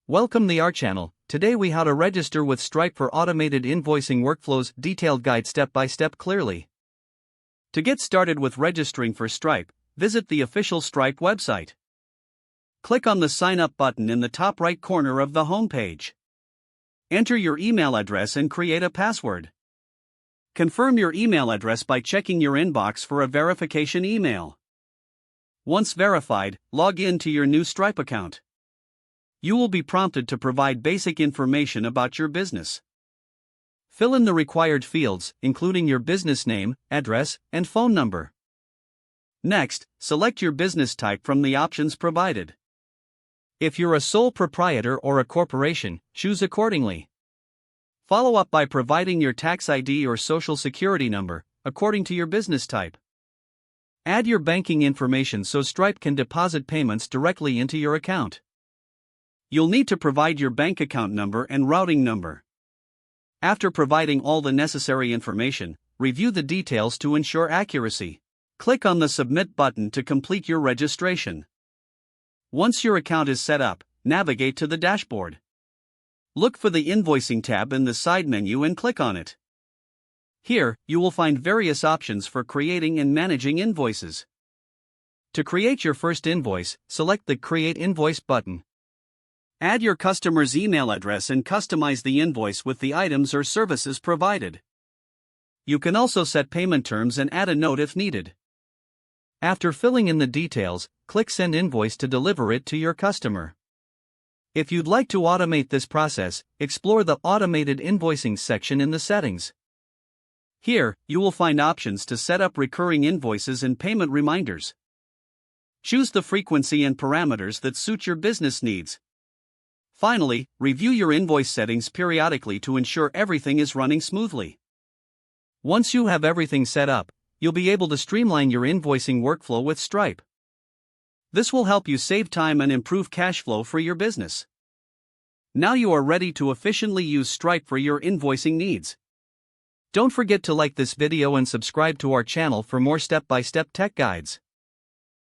Welcome to our channel. Today we how to register with Stripe for automated invoicing workflows, detailed guide step by step clearly. To get started with registering for Stripe, visit the official Stripe website. Click on the sign up button in the top right corner of the homepage. Enter your email address and create a password. Confirm your email address by checking your inbox for a verification email. Once verified, log in to your new Stripe account. You will be prompted to provide basic information about your business. Fill in the required fields, including your business name, address, and phone number. Next, select your business type from the options provided. If you're a sole proprietor or a corporation, choose accordingly. Follow up by providing your tax ID or social security number, according to your business type. Add your banking information so Stripe can deposit payments directly into your account. You'll need to provide your bank account number and routing number. After providing all the necessary information, review the details to ensure accuracy. Click on the Submit button to complete your registration. Once your account is set up, navigate to the dashboard. Look for the Invoicing tab in the side menu and click on it. Here, you will find various options for creating and managing invoices. To create your first invoice, select the Create Invoice button. Add your customer's email address and customize the invoice with the items or services provided. You can also set payment terms and add a note if needed. After filling in the details, click Send Invoice to deliver it to your customer. If you'd like to automate this process, explore the Automated Invoicing section in the settings. Here, you will find options to set up recurring invoices and payment reminders. Choose the frequency and parameters that suit your business needs. Finally, review your invoice settings periodically to ensure everything is running smoothly. Once you have everything set up, you'll be able to streamline your invoicing workflow with Stripe. This will help you save time and improve cash flow for your business. Now you are ready to efficiently use Stripe for your invoicing needs. Don't forget to like this video and subscribe to our channel for more step-by-step tech guides.